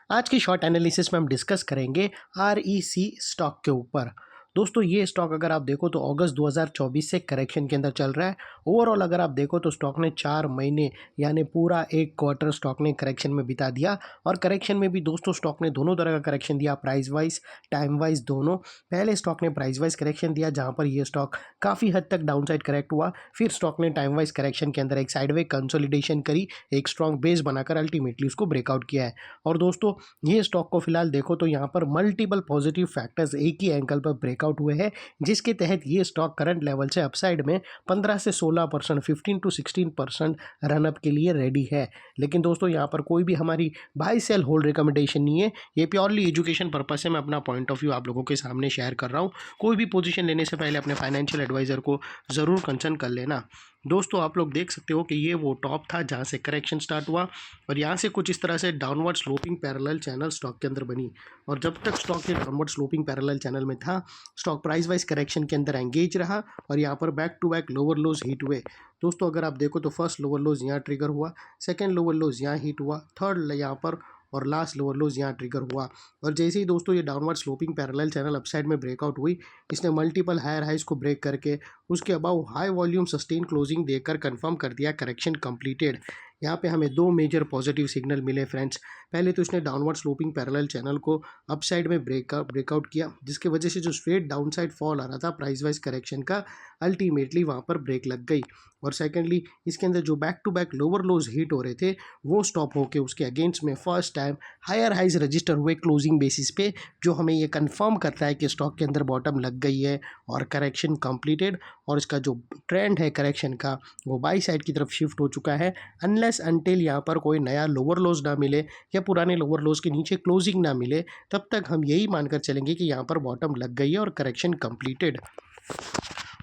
आज की short analysis में हम डिस्कस करेंगे REC स्टॉक के ऊपर। दोस्तों ये स्टॉक अगर आप देखो तो अगस्त 2024 से करेक्शन के अंदर चल रहा है। ओवरऑल अगर आप देखो तो स्टॉक ने 4 महीने यानी पूरा एक क्वार्टर स्टॉक ने करेक्शन में बिता दिया। और करेक्शन में भी दोस्तों स्टॉक ने दोनों तरह का करेक्शन दिया, प्राइस वाइज, टाइम वाइज दोनों। पहले स्टॉक ने प्राइस वाइज करेक्शन दिया जहाँ पर ये स्टॉक काफ़ी हद तक डाउन साइड करेक्ट हुआ। फिर स्टॉक ने टाइम वाइज करेक्शन के अंदर एक साइडवे कंसोलिडेशन करी, एक स्ट्रॉन्ग बेस बनाकर अल्टीमेटली उसको ब्रेकआउट किया है। और दोस्तों ये स्टॉक को फिलहाल देखो तो यहाँ पर मल्टीपल पॉजिटिव फैक्टर्स एक ही एंगल पर ब्रेकआउट हुए हैं, जिसके तहत ये स्टॉक करंट लेवल से अपसाइड में 15 से 16%, 15 to 16% रनअप के लिए रेडी है। लेकिन दोस्तों यहाँ पर कोई भी हमारी बाय सेल होल्ड रिकमेंडेशन नहीं है, ये प्योरली एजुकेशन पर्पस से मैं अपना पॉइंट ऑफ व्यू आप लोगों के सामने शेयर कर रहा हूँ। कोई भी पोजीशन लेने से पहले अपने फाइनेंशियल एडवाइजर को ज़रूर कंसल्ट कर लेना। दोस्तों आप लोग देख सकते हो कि ये वो टॉप था जहाँ से करेक्शन स्टार्ट हुआ और यहाँ से कुछ इस तरह से downward sloping parallel channel stock के अंदर बनी। और जब तक स्टॉक ये डाउनवर्ड स्लोपिंग पैरेलल चैनल में था, स्टॉक प्राइस वाइज करेक्शन के अंदर एंगेज रहा और यहाँ पर back to back lower lows hit हुए। दोस्तों अगर आप देखो तो फर्स्ट लोअर लोज यहाँ ट्रिगर हुआ, सेकेंड लोअर लोज यहाँ हिट हुआ, थर्ड यहाँ पर और लास्ट लोअर लोज यहाँ ट्रिगर हुआ। और जैसे ही दोस्तों ये downward sloping parallel channel upside में ब्रेकआउट हुई, इसने मल्टीपल हायर हाइज को ब्रेक करके उसके above high volume sustain closing देकर कंफर्म कर दिया करेक्शन कंप्लीटेड। यहाँ पे हमें दो मेजर पॉजिटिव सिग्नल मिले फ्रेंड्स। पहले तो इसने डाउनवर्ड स्लोपिंग पैरेलल चैनल को अपसाइड में ब्रेकआउट किया, जिसकी वजह से जो स्ट्रेट डाउनसाइड फॉल आ रहा था प्राइस वाइज करेक्शन का, अल्टीमेटली वहाँ पर ब्रेक लग गई। और सेकेंडली इसके अंदर जो back to back lower lows hit हो रहे थे वो स्टॉप होके उसके अगेंस्ट में first time higher highs register हुए क्लोजिंग बेसिस पे, जो हमें ये कंफर्म करता है कि स्टॉक के अंदर बॉटम लग गई है और करेक्शन कंप्लीटेड। और इसका जो ट्रेंड है करेक्शन का वो बाई साइड की तरफ शिफ्ट हो चुका है, अनलेस अनटिल यहाँ पर कोई नया लोअर लोज ना मिले या पुराने लोअर लोज के नीचे क्लोजिंग ना मिले, तब तक हम यही मानकर चलेंगे कि यहाँ पर बॉटम लग गई है और करेक्शन कंप्लीटेड।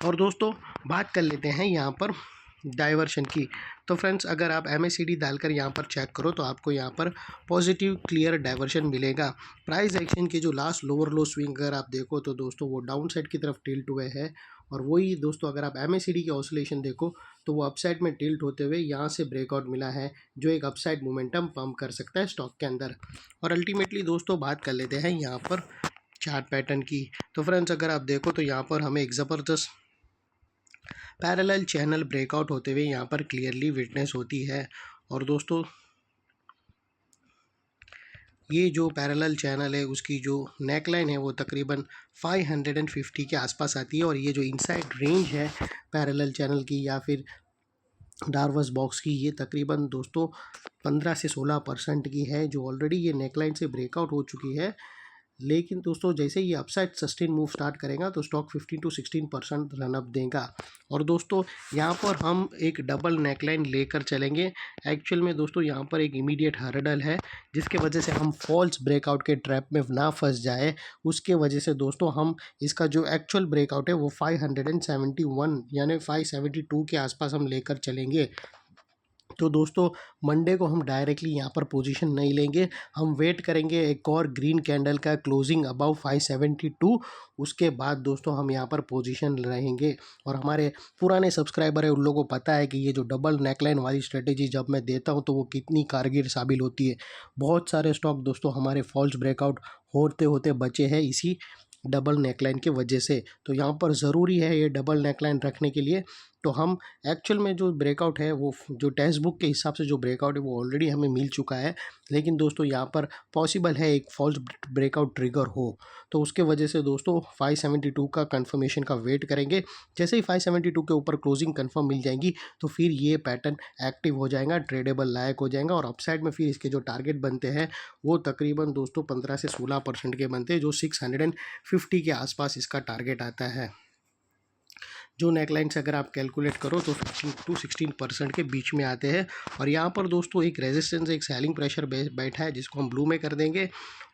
और दोस्तों बात कर लेते हैं यहाँ पर डाइवर्शन की। तो फ्रेंड्स अगर आप MACD डालकर यहाँ पर चेक करो तो आपको यहाँ पर पॉजिटिव क्लियर डाइवर्शन मिलेगा। प्राइस एक्शन के जो लास्ट लोअर लो स्विंग अगर आप देखो तो दोस्तों वो डाउन साइड की तरफ टिल्ट हुए हैं। और वही दोस्तों अगर आप MACD की ऑसिलेशन देखो तो वो अपसाइड में टिल्ट होते हुए यहाँ से ब्रेकआउट मिला है, जो एक अपसाइड मोमेंटम पंप कर सकता है स्टॉक के अंदर। और अल्टीमेटली दोस्तों बात कर लेते हैं यहाँ पर चार्ट पैटर्न की। तो फ्रेंड्स अगर आप देखो तो यहाँ पर हमें एक ज़बरदस्त पैरेलल चैनल ब्रेकआउट होते हुए यहाँ पर क्लियरली विटनेस होती है। और दोस्तों ये जो पैरेलल चैनल है उसकी जो नेकलाइन है वो तकरीबन 550 के आसपास आती है। और ये जो इनसाइड रेंज है पैरेलल चैनल की या फिर डार्वस बॉक्स की, ये तकरीबन दोस्तों 15 से 16% की है, जो ऑलरेडी ये नेकलाइन से ब्रेकआउट हो चुकी है। लेकिन दोस्तों जैसे ये अपसाइड सस्टेन मूव स्टार्ट करेगा तो स्टॉक 15 to 16% रनअप देगा। और दोस्तों यहाँ पर हम एक डबल नेकलाइन लेकर चलेंगे। एक्चुअल में दोस्तों यहाँ पर एक इमीडिएट हर्डल है, जिसके वजह से हम फॉल्स ब्रेकआउट के ट्रैप में ना फंस जाए। उसके वजह से दोस्तों हम इसका जो एक्चुअल ब्रेकआउट है वो 571 यानी 572 के आसपास हम लेकर चलेंगे। तो दोस्तों मंडे को हम डायरेक्टली यहाँ पर पोजीशन नहीं लेंगे, हम वेट करेंगे एक और ग्रीन कैंडल का क्लोजिंग अबाउ 572, उसके बाद दोस्तों हम यहाँ पर पोजीशन रहेंगे। और हमारे पुराने सब्सक्राइबर है उन लोगों को पता है कि ये जो डबल नेकलाइन वाली स्ट्रेटेजी जब मैं देता हूँ तो वो कितनी कारगर साबित होती है। बहुत सारे स्टॉक दोस्तों हमारे फॉल्स ब्रेकआउट होते होते बचे हैं इसी डबल नेकलाइन के वजह से। तो यहाँ पर ज़रूरी है ये डबल नेकलाइन रखने के लिए। तो हम एक्चुअल में जो ब्रेकआउट है वो जो टेक्स्ट बुक के हिसाब से जो ब्रेकआउट है वो ऑलरेडी हमें मिल चुका है, लेकिन दोस्तों यहाँ पर पॉसिबल है एक फॉल्स ब्रेकआउट ट्रिगर हो। तो उसके वजह से दोस्तों 572 का कंफर्मेशन का वेट करेंगे। जैसे ही 572 के ऊपर क्लोजिंग कंफर्म मिल जाएंगी तो फिर ये पैटर्न एक्टिव हो जाएगा, ट्रेडेबल लायक हो जाएगा। और अपसाइड में फिर इसके जो टारगेट बनते हैं वो तकरीबन दोस्तों 15 से 16% के बनते हैं, जो 650 के आसपास इसका टारगेट आता है। जो नेकलाइन से अगर आप कैलकुलेट करो तो 15 to 16% के बीच में आते हैं। और यहाँ पर दोस्तों एक रेजिस्टेंस, एक सेलिंग प्रेशर बैठा है जिसको हम ब्लू में कर देंगे।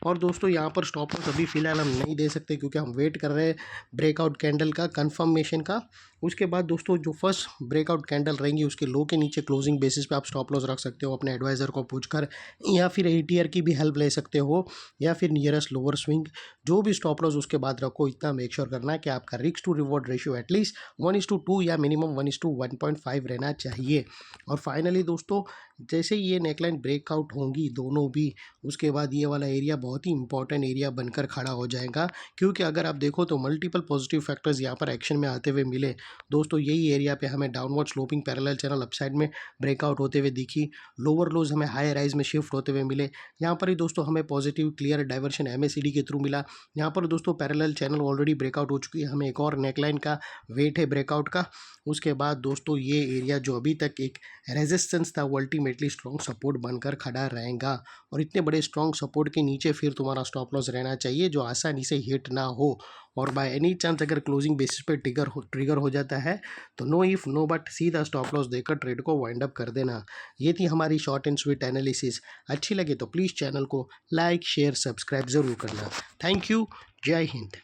और दोस्तों यहाँ पर स्टॉप लॉस अभी फ़िलहाल हम नहीं दे सकते क्योंकि हम वेट कर रहे हैं ब्रेकआउट कैंडल का कंफर्मेशन का। उसके बाद दोस्तों जो फर्स्ट ब्रेकआउट कैंडल रहेंगी उसके लो के नीचे क्लोजिंग बेसिस पे आप स्टॉप लॉस रख सकते हो अपने एडवाइज़र को पूछकर, या फिर ATR की भी हेल्प ले सकते हो, या फिर नियरेस्ट लोअर स्विंग। जो भी स्टॉप लॉस उसके बाद रखो, इतना मेक श्योर करना है कि आपका risk to reward ratio at least 1:2 या मिनिमम 1:1.5 रहना चाहिए। और फाइनली दोस्तों जैसे ही ये नेकलाइन ब्रेकआउट होंगी दोनों भी, उसके बाद ये वाला एरिया बहुत ही इंपॉर्टेंट एरिया बनकर खड़ा हो जाएगा, क्योंकि अगर आप देखो तो मल्टीपल पॉजिटिव फैक्टर्स यहाँ पर एक्शन में आते हुए मिले। दोस्तों यही एरिया पे हमें downward sloping parallel channel upside में ब्रेकआउट होते हुए दिखी, लोअर लोज हमें हाई राइज में शिफ्ट होते हुए मिले। यहाँ पर ही दोस्तों हमें पॉजिटिव क्लियर डाइवर्शन MACD के थ्रू मिला। यहाँ पर दोस्तों पैरेलल चैनल ऑलरेडी ब्रेकआउट हो चुकी है, हमें एक और नेकलाइन का वेट है ब्रेकआउट का। उसके बाद दोस्तों ये एरिया जो अभी तक एक रेजिस्टेंस था वो अल्टीमेटली स्ट्रॉन्ग सपोर्ट बनकर खड़ा रहेगा, और इतने बड़े स्ट्रॉन्ग सपोर्ट के नीचे फिर तुम्हारा स्टॉप लॉस रहना चाहिए जो आसानी से हिट ना हो। और बाय एनी चांस अगर क्लोजिंग बेसिस पे ट्रिगर हो जाता है तो नो इफ नो बट सीधा स्टॉप लॉस देकर ट्रेड को वाइंड अप कर देना। ये थी हमारी शॉर्ट एंड स्वीट एनालिसिस। अच्छी लगे तो प्लीज़ चैनल को लाइक शेयर सब्सक्राइब ज़रूर करना। Thank you. जय हिंद।